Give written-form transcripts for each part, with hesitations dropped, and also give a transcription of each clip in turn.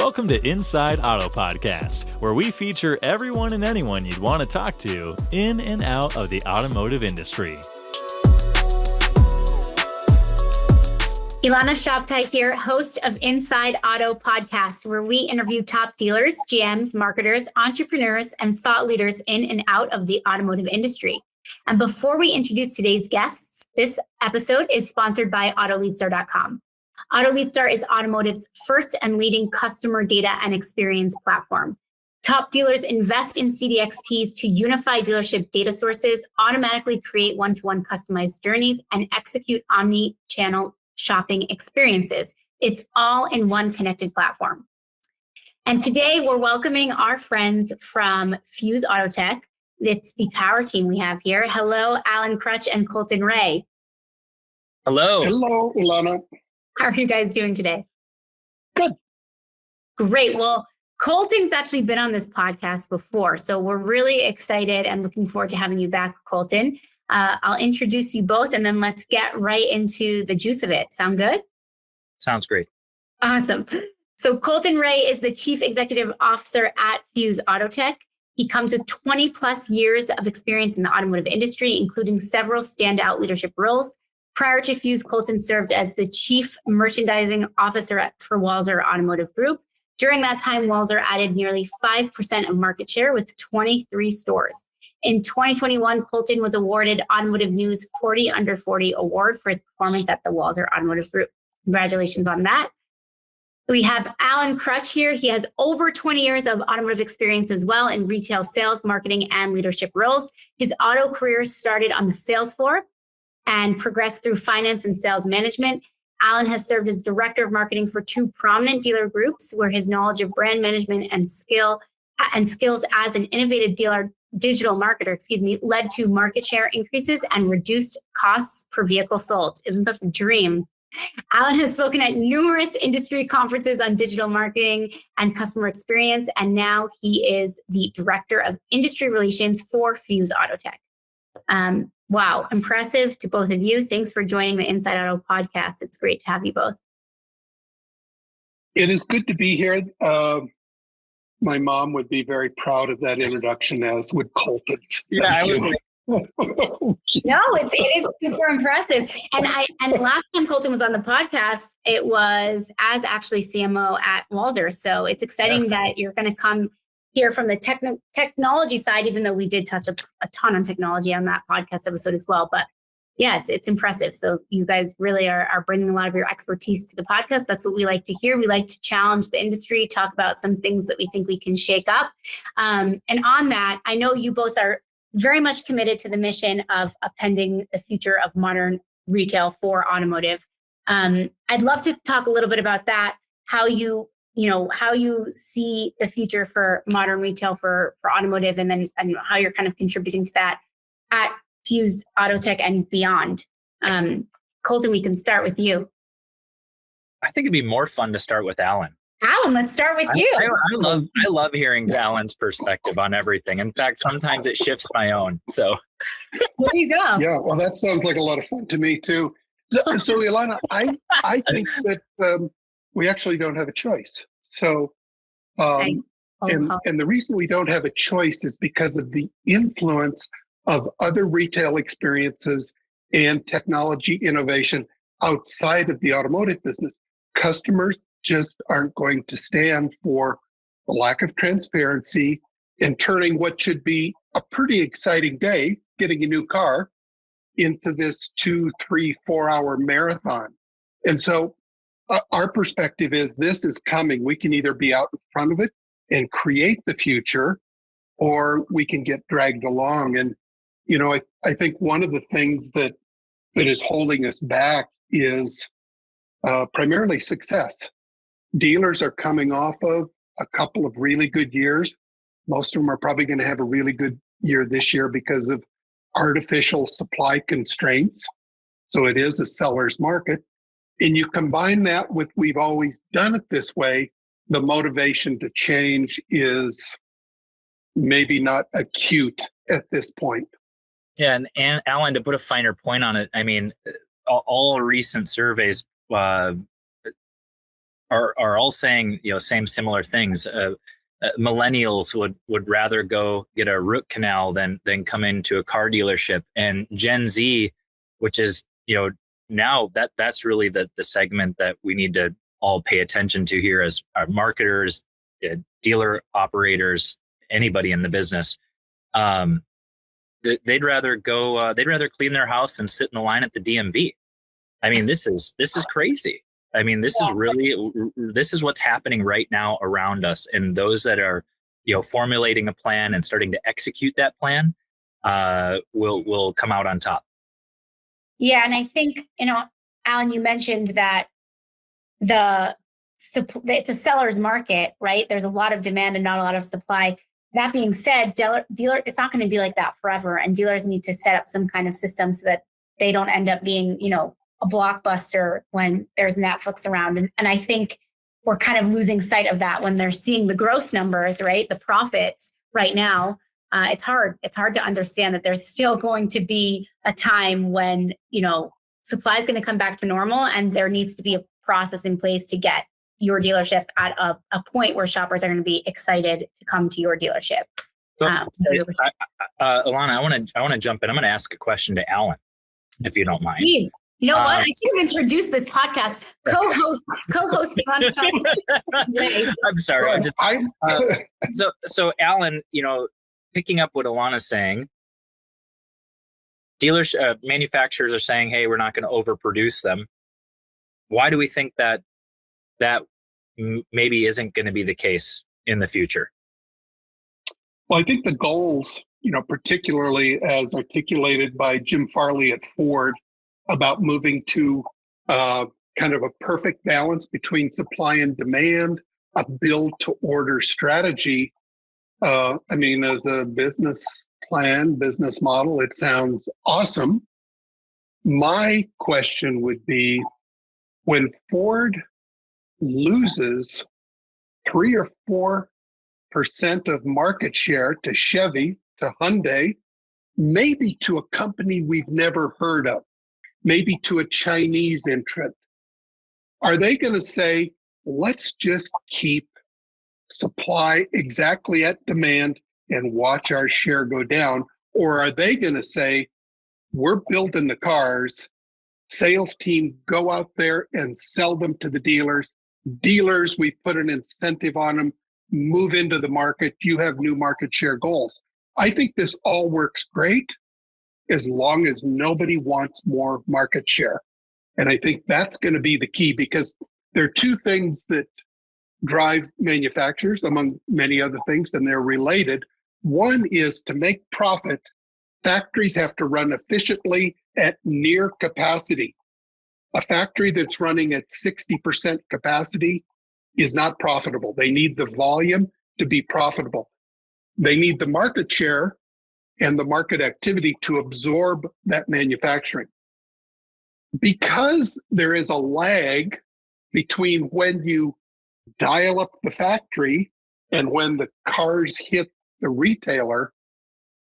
Welcome to Inside Auto Podcast, where we feature everyone and anyone you'd want to talk to in and out of the automotive industry. Ilana Shabtai here, host of Inside Auto Podcast, where we interview top dealers, GMs, marketers, entrepreneurs, and thought leaders in and out of the automotive industry. And before we introduce today's guests, this episode is sponsored by AutoLeadStar.com. AutoLeadStar is Automotive's first and leading customer data and experience platform. Top dealers invest in CDXPs to unify dealership data sources, automatically create one-to-one customized journeys, and execute omni-channel shopping experiences. It's all in one connected platform. And today we're welcoming our friends from FUSE Autotech. It's the power team we have here. Hello, Alan Krutsch and Colton Ray. Hello. Hello, Ilana. How are you guys doing today? Good. Great. Well, Colton's actually been on this podcast before, so we're really excited and looking forward to having you back, Colton. I'll introduce you both and then let's get right into the juice of it. Sound good? Sounds great. Awesome. So Colton Ray is the Chief Executive Officer at FUSE Autotech. He comes with 20 plus years of experience in the automotive industry, including several standout leadership roles. Prior to FUSE, Colton served as the Chief Merchandising Officer for Walser Automotive Group. During that time, Walser added nearly 5% of market share with 23 stores. In 2021, Colton was awarded Automotive News 40 Under 40 Award for his performance at the Walser Automotive Group. Congratulations on that. We have Alan Krutsch here. He has over 20 years of automotive experience as well in retail sales, marketing, and leadership roles. His auto career started on the sales floor and progressed through finance and sales management. Alan has served as director of marketing for two prominent dealer groups, where his knowledge of brand management and skills as an innovative digital marketer, led to market share increases and reduced costs per vehicle sold. Isn't that the dream? Alan has spoken at numerous industry conferences on digital marketing and customer experience, and now he is the director of industry relations for FUSE Autotech. Wow, impressive to both of you. Thanks for joining the Inside Auto podcast. It's great to have you both. It is good to be here. My mom would be very proud of that introduction, as would Colton. Yeah, I was. No, it is super impressive. And last time Colton was on the podcast, it was as actually CMO at Walser. So it's exciting that you're going to come here from the technology side, even though we did touch a ton on technology on that podcast episode as well. But yeah, it's impressive. So you guys really are bringing a lot of your expertise to the podcast. That's what we like to hear. We like to challenge the industry, talk about some things that we think we can shake up. And on that, I know you both are very much committed to the mission of upending the future of modern retail for automotive. I'd love to talk a little bit about that, how you see the future for modern retail for automotive, and how you're kind of contributing to that at FUSE Autotech and beyond. Colton, we can start with you. I think it'd be more fun to start with Alan. Alan, let's start with you. I love hearing Alan's perspective on everything. In fact, sometimes it shifts my own. So there you go. Yeah, well, that sounds like a lot of fun to me too. So Ilana, I think that we actually don't have a choice. So, and the reason we don't have a choice is because of the influence of other retail experiences and technology innovation outside of the automotive business. Customers just aren't going to stand for the lack of transparency and turning what should be a pretty exciting day, getting a new car, into this 2, 3, 4 hour marathon. And so our perspective is this is coming. We can either be out in front of it and create the future, or we can get dragged along. And, I think one of the things that is holding us back is primarily success. Dealers are coming off of a couple of really good years. Most of them are probably going to have a really good year this year because of artificial supply constraints. So it is a seller's market. And you combine that with we've always done it this way, the motivation to change is maybe not acute at this point. Yeah, and Alan, to put a finer point on it, I mean, all recent surveys are all saying, same similar things. Millennials would rather go get a root canal than come into a car dealership. And Gen Z, which is, now that's really the segment that we need to all pay attention to here as our marketers, dealer operators, anybody in the business. They'd rather clean their house and sit in the line at the DMV. I mean, this is crazy. I mean, this is what's happening right now around us. And those that are, formulating a plan and starting to execute that plan, will come out on top. Yeah. And I think, Alan, you mentioned that it's a seller's market, right? There's a lot of demand and not a lot of supply. That being said, dealer, it's not going to be like that forever. And dealers need to set up some kind of system so that they don't end up being, a blockbuster when there's Netflix around. And I think we're kind of losing sight of that when they're seeing the gross numbers, right? The profits right now. It's hard to understand that there's still going to be a time when, supply is going to come back to normal, and there needs to be a process in place to get your dealership at a point where shoppers are going to be excited to come to your dealership. So, Ilana, I want to jump in. I'm going to ask a question to Alan, if you don't mind. Please. You know what? I should have introduced this podcast. Co-hosting on show. I'm sorry. So Alan, picking up what Ilana's saying, dealers, manufacturers are saying, "Hey, we're not going to overproduce them." Why do we think that maybe isn't going to be the case in the future? Well, I think the goals, particularly as articulated by Jim Farley at Ford, about moving to kind of a perfect balance between supply and demand, a build-to-order strategy. As a business plan, business model, it sounds awesome. My question would be, when Ford loses 3 or 4% of market share to Chevy, to Hyundai, maybe to a company we've never heard of, maybe to a Chinese entrant, are they going to say, let's just keep supply exactly at demand and watch our share go down? Or are they going to say, we're building the cars, sales team, go out there and sell them to the dealers. Dealers, we put an incentive on them, move into the market, you have new market share goals. I think this all works great as long as nobody wants more market share. And I think that's going to be the key, because there are two things that drive manufacturers, among many other things, and they're related. One is to make profit, factories have to run efficiently at near capacity. A factory that's running at 60% capacity is not profitable. They need the volume to be profitable. They need the market share and the market activity to absorb that manufacturing. Because there is a lag between when you dial up the factory and when the cars hit the retailer,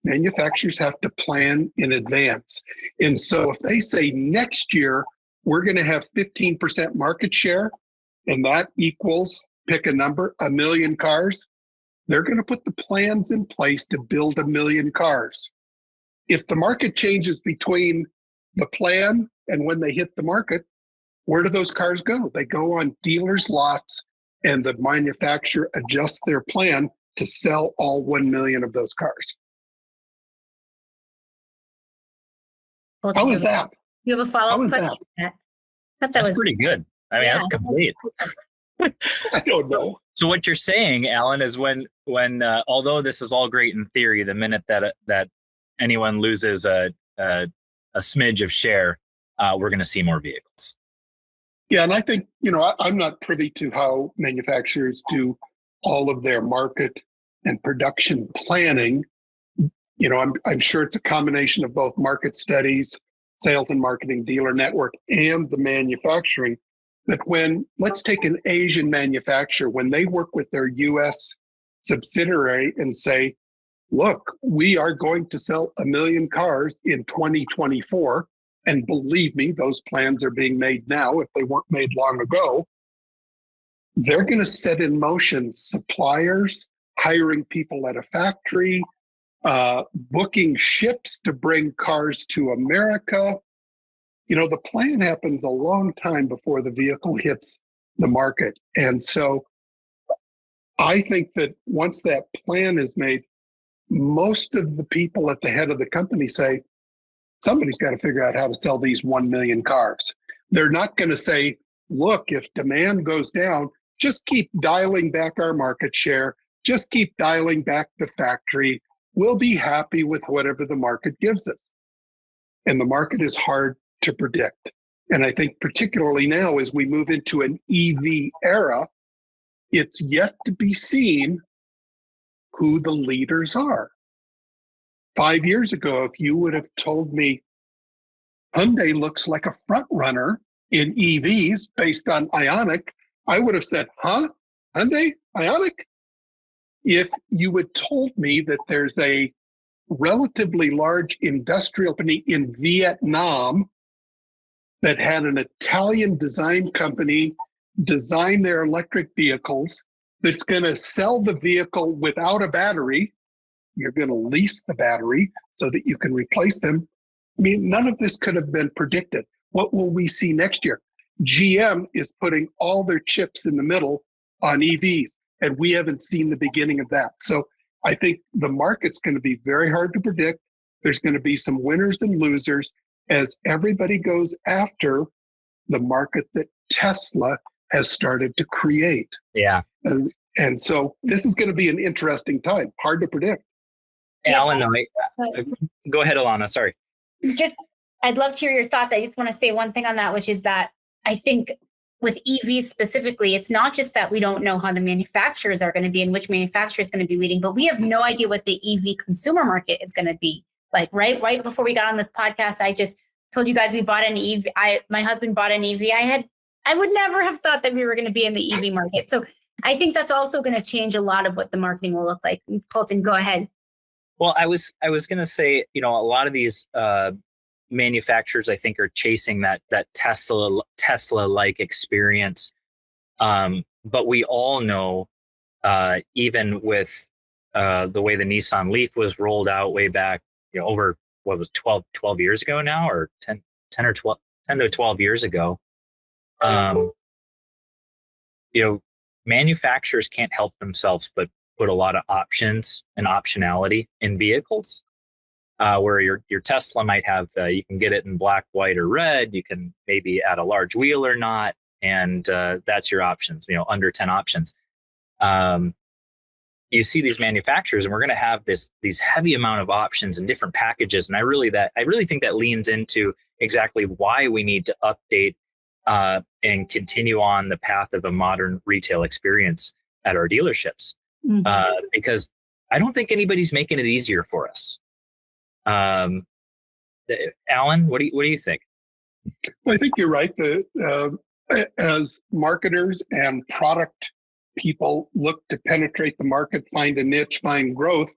manufacturers have to plan in advance. And so if they say next year, we're going to have 15% market share, and that equals, pick a number, 1 million cars, they're going to put the plans in place to build 1 million cars. If the market changes between the plan and when they hit the market, where do those cars go? They go on dealers' lots, and the manufacturer adjusts their plan to sell all 1 million of those cars. How is that? You have a follow-up question? That's pretty good. I mean, that's complete. I don't know. So what you're saying, Alan, is when although this is all great in theory, the minute that anyone loses a smidge of share, we're going to see more vehicles. Yeah, and I think, I'm not privy to how manufacturers do all of their market and production planning. I'm sure it's a combination of both market studies, sales and marketing, dealer network, and the manufacturing. That let's take an Asian manufacturer, when they work with their US subsidiary and say, look, we are going to sell 1 million cars in 2024. And believe me, those plans are being made now if they weren't made long ago. they're going to set in motion suppliers, hiring people at a factory, booking ships to bring cars to America. The plan happens a long time before the vehicle hits the market. And so I think that once that plan is made, most of the people at the head of the company say, somebody's got to figure out how to sell these 1 million cars. They're not going to say, look, if demand goes down, just keep dialing back our market share, just keep dialing back the factory. We'll be happy with whatever the market gives us. And the market is hard to predict. And I think particularly now as we move into an EV era, it's yet to be seen who the leaders are. 5 years ago, if you would have told me Hyundai looks like a front runner in EVs based on Ioniq, I would have said, huh? Hyundai? Ioniq? If you had told me that there's a relatively large industrial company in Vietnam that had an Italian design company design their electric vehicles that's going to sell the vehicle without a battery, you're going to lease the battery so that you can replace them. I mean, none of this could have been predicted. What will we see next year? GM is putting all their chips in the middle on EVs, and we haven't seen the beginning of that. So I think the market's going to be very hard to predict. There's going to be some winners and losers as everybody goes after the market that Tesla has started to create. Yeah. And so this is going to be an interesting time, hard to predict. Alan, go ahead, Alana. Sorry. I'd love to hear your thoughts. I just want to say one thing on that, which is that I think with EVs specifically, it's not just that we don't know how the manufacturers are going to be and which manufacturer is going to be leading, but we have no idea what the EV consumer market is going to be like. Right before we got on this podcast, I just told you guys we bought an EV. My husband bought an EV. I would never have thought that we were going to be in the EV market. So I think that's also going to change a lot of what the marketing will look like. Colton, go ahead. Well, I was going to say, a lot of these manufacturers, I think, are chasing that Tesla-like experience. But we all know, even with the way the Nissan Leaf was rolled out way back, over what was 12 years ago now, or 10 to 12 years ago. Manufacturers can't help themselves but put a lot of options and optionality in vehicles, where your Tesla might have, you can get it in black, white, or red. You can maybe add a large wheel or not. And that's your options, under 10 options. You see these manufacturers, and we're going to have these heavy amount of options and different packages. And I really think that leans into exactly why we need to update and continue on the path of a modern retail experience at our dealerships. Mm-hmm. Because I don't think anybody's making it easier for us. Alan, what do you think? Well, I think you're right. As marketers and product people look to penetrate the market, find a niche, find growth,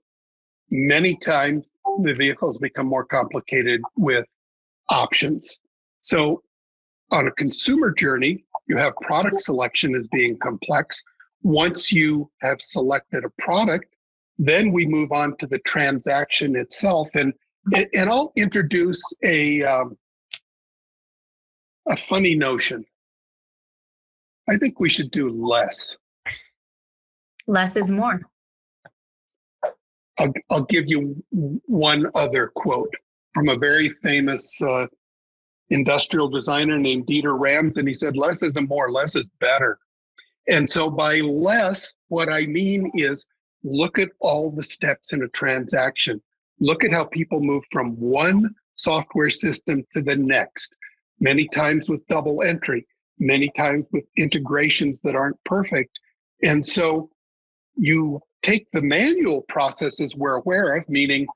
many times the vehicles become more complicated with options. So on a consumer journey, you have product selection as being complex. Once you have selected a product, then we move on to the transaction itself. And I'll introduce a funny notion. I think we should do less. Less is more. I'll give you one other quote from a very famous industrial designer named Dieter Rams, and he said, less isn't more, less is better. And so by less, what I mean is look at all the steps in a transaction. Look at how people move from one software system to the next, many times with double entry, many times with integrations that aren't perfect. And so you take the manual processes we're aware of, meaning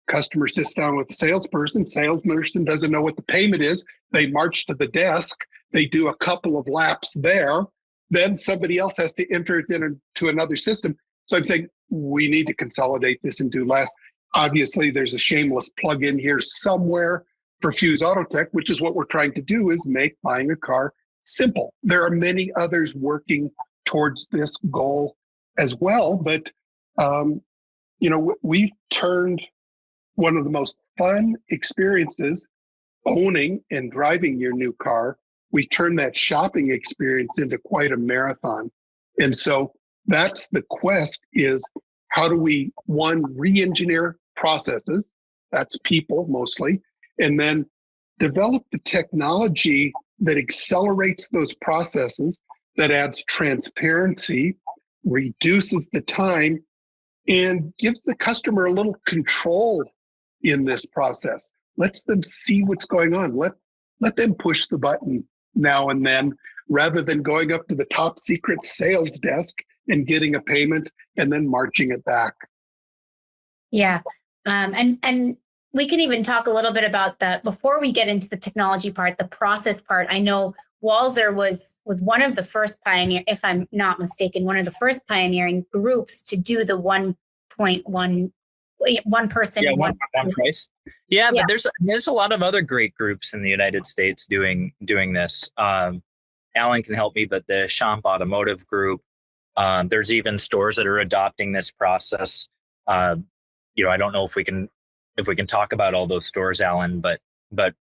customer sits down with the salesperson doesn't know what the payment is. They march to the desk. They do a couple of laps there. Then somebody else has to enter it into another system. So I'm saying we need to consolidate this and do less. Obviously, there's a shameless plug in here somewhere for FUSE Autotech, which is what we're trying to do, is make buying a car simple. There are many others working towards this goal as well. But, we've turned one of the most fun experiences, owning and driving your new car, we turned that shopping experience into quite a marathon. And so that's the quest, is how do we, one, re-engineer processes, that's people mostly, and then develop the technology that accelerates those processes, that adds transparency, reduces the time, and gives the customer a little control in this process. Lets them see what's going on. Let them push the button now and then, rather than going up to the top secret sales desk and getting a payment and then marching it back. Yeah. And we can even talk a little bit about before we get into the technology part, the process part. I know Walser was one of the first if I'm not mistaken, one of the first pioneering groups to do the 1.1 one person. Yeah, one price. Yeah, but there's a lot of other great groups in the United States doing this. Alan can help me, but the Champ Automotive group, there's even stores that are adopting this process. I don't know if we can talk about all those stores, Alan, but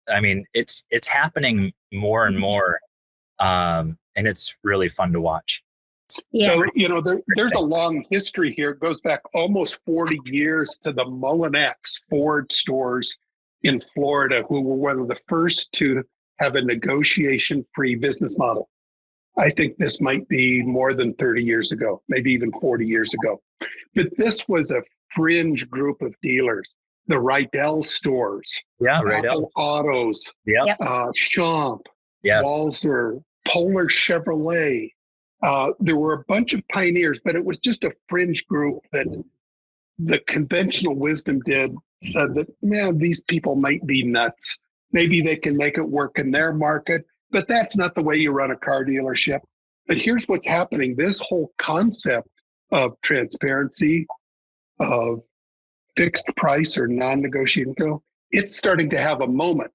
I mean, it's happening more and more, and it's really fun to watch. Yeah. So, there's a long history here. It goes back almost 40 years to the Mullinex Ford stores in Florida, who were one of the first to have a negotiation-free business model. I think this might be more than 30 years ago, maybe even 40 years ago. But this was a fringe group of dealers. The Rydell stores, Apple Autos, Champ, Walser, Polar Chevrolet. There were a bunch of pioneers, but it was just a fringe group that the conventional wisdom said that, man, these people might be nuts. Maybe they can make it work in their market, but that's not the way you run a car dealership. But here's what's happening. This whole concept of transparency, of fixed price or non-negotiating, it's starting to have a moment.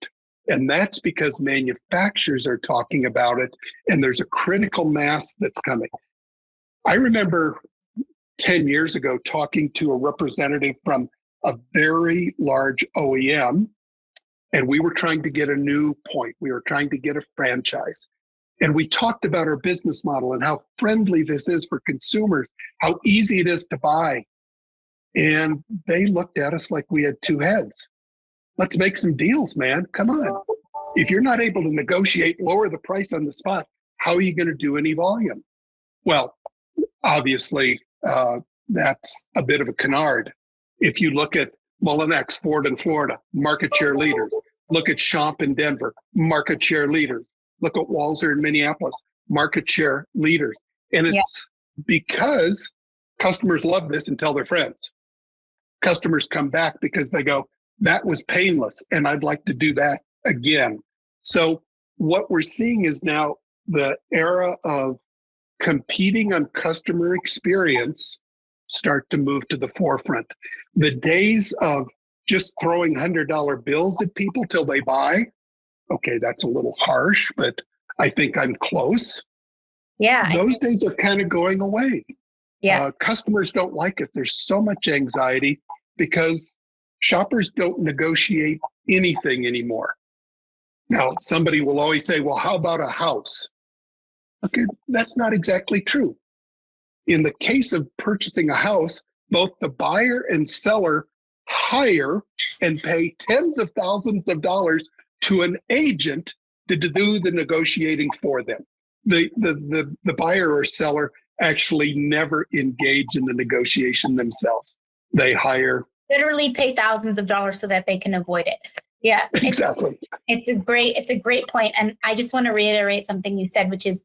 And that's because manufacturers are talking about it, and there's a critical mass that's coming. I remember 10 years ago talking to a representative from a very large OEM, and we were trying to get a new point. We were trying to get a franchise. And we talked about our business model and how friendly this is for consumers, how easy it is to buy. And they looked at us like we had two heads. Let's make some deals, man. Come on. If you're not able to negotiate, lower the price on the spot, how are you going to do any volume? Well, obviously, that's a bit of a canard. If you look at Mullinex Ford in Florida, market share leaders. Look at Champ in Denver, market share leaders. Look at Walser in Minneapolis, market share leaders. And it's because customers love this and tell their friends. Customers come back because they go, that was painless, and I'd like to do that again. So what we're seeing is now the era of competing on customer experience start to move to the forefront. The days of just throwing $100 bills at people till they buy, okay, that's a little harsh, but I think I'm close. Yeah. Those days are kind of going away. Yeah. Customers don't like it. There's so much anxiety because shoppers don't negotiate anything anymore. Now, somebody will always say, well, how about a house? Okay, that's not exactly true. In the case of purchasing a house, both the buyer and seller hire and pay tens of thousands of dollars to an agent to do the negotiating for them. The buyer or seller actually never engage in the negotiation themselves. They hire. Literally pay thousands of dollars so that they can avoid it. Yeah, exactly. It's a great point. And I just want to reiterate something you said, which is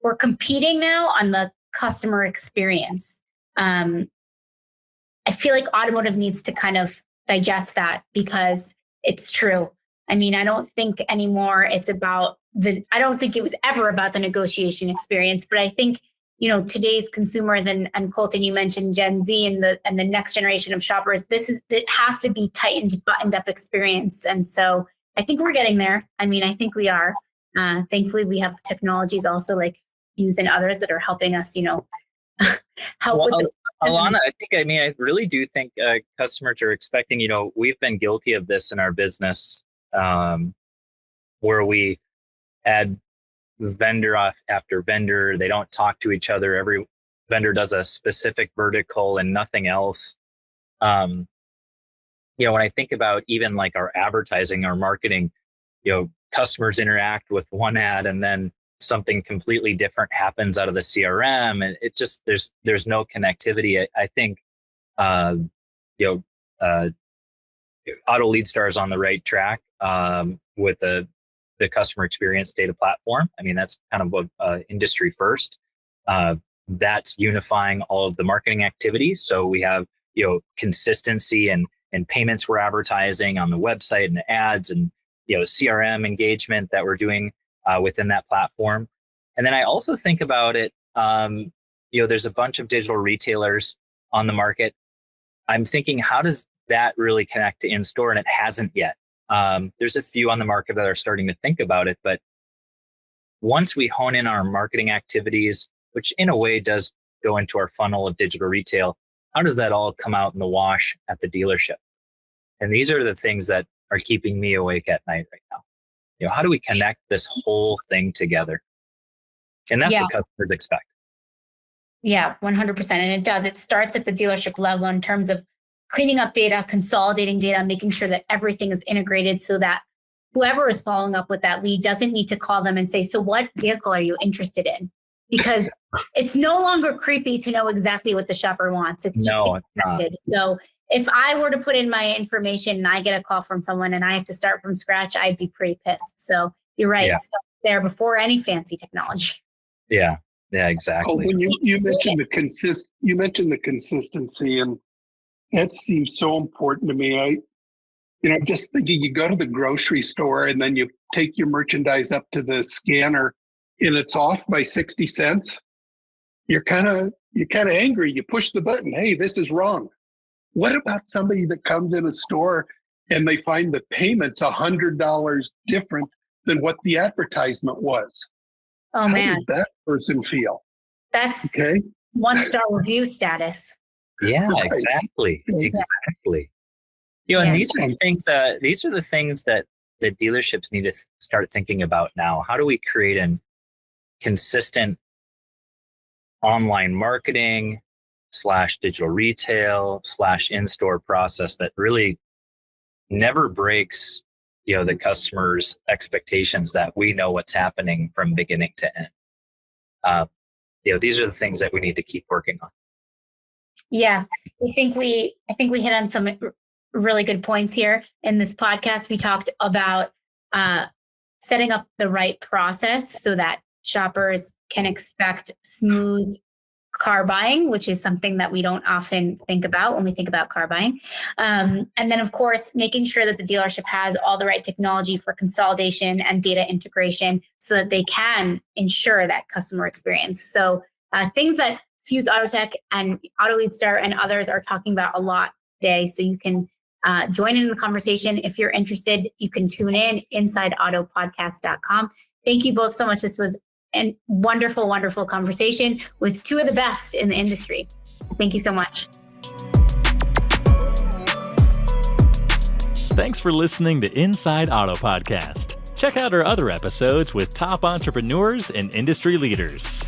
we're competing now on the customer experience. I feel like automotive needs to kind of digest that because it's true. I mean, I don't think anymore it's about I don't think it was ever about the negotiation experience, but I think, today's consumers and Colton, you mentioned Gen Z and the next generation of shoppers, it has to be tightened, buttoned up experience. And so I think we're getting there. I mean, I think we are. Thankfully, we have technologies also like FUSE and others that are helping us, help with the. Alana, I really do think customers are expecting, we've been guilty of this in our business, where we add vendor off after vendor. They don't talk to each other. Every vendor does a specific vertical and nothing else. When I think about even like our advertising, our marketing, customers interact with one ad and then something completely different happens out of the CRM, and it just there's no connectivity. I think Auto Lead Star is on the right track with the customer experience data platform. I mean, that's kind of a industry first. That's unifying all of the marketing activities. So we have consistency and payments we're advertising on the website and the ads, and CRM engagement that we're doing within that platform. And then I also think about it, there's a bunch of digital retailers on the market. I'm thinking, how does that really connect to in-store? And it hasn't yet. There's a few on the market that are starting to think about it. But once we hone in our marketing activities, which in a way does go into our funnel of digital retail, how does that all come out in the wash at the dealership? And these are the things that are keeping me awake at night right now. How do we connect this whole thing together? And that's what customers expect. Yeah, 100%. And it does. It starts at the dealership level in terms of cleaning up data, consolidating data, making sure that everything is integrated so that whoever is following up with that lead doesn't need to call them and say, so what vehicle are you interested in? Because it's no longer creepy to know exactly what the shopper wants. It's just expected. So if I were to put in my information and I get a call from someone and I have to start from scratch, I'd be pretty pissed. So you're right. It's there before any fancy technology. Yeah, exactly. When you mentioned the consistency, and that seems so important to me. I'm just thinking, you go to the grocery store and then you take your merchandise up to the scanner and it's off by 60 cents. You're kind of angry. You push the button. Hey, this is wrong. What about somebody that comes in a store and they find the payment's $100 different than what the advertisement was? Oh, man. How does that person feel? That's okay. 1-star review status. Yeah, exactly. Exactly. And these are things. These are the things that the dealerships need to start thinking about now. How do we create a consistent online marketing / digital retail / in-store process that really never breaks, the customer's expectations, that we know what's happening from beginning to end. These are the things that we need to keep working on. Yeah, I think we hit on some really good points here in this podcast. We talked about setting up the right process so that shoppers can expect smooth car buying, which is something that we don't often think about when we think about car buying. And then, of course, making sure that the dealership has all the right technology for consolidation and data integration so that they can ensure that customer experience. So things that FUSE Autotech and Auto Lead Star and others are talking about a lot today. So you can join in the conversation. If you're interested, you can tune in InsideAutoPodcast.com. Thank you both so much. This was a wonderful, wonderful conversation with two of the best in the industry. Thank you so much. Thanks for listening to Inside Auto Podcast. Check out our other episodes with top entrepreneurs and industry leaders.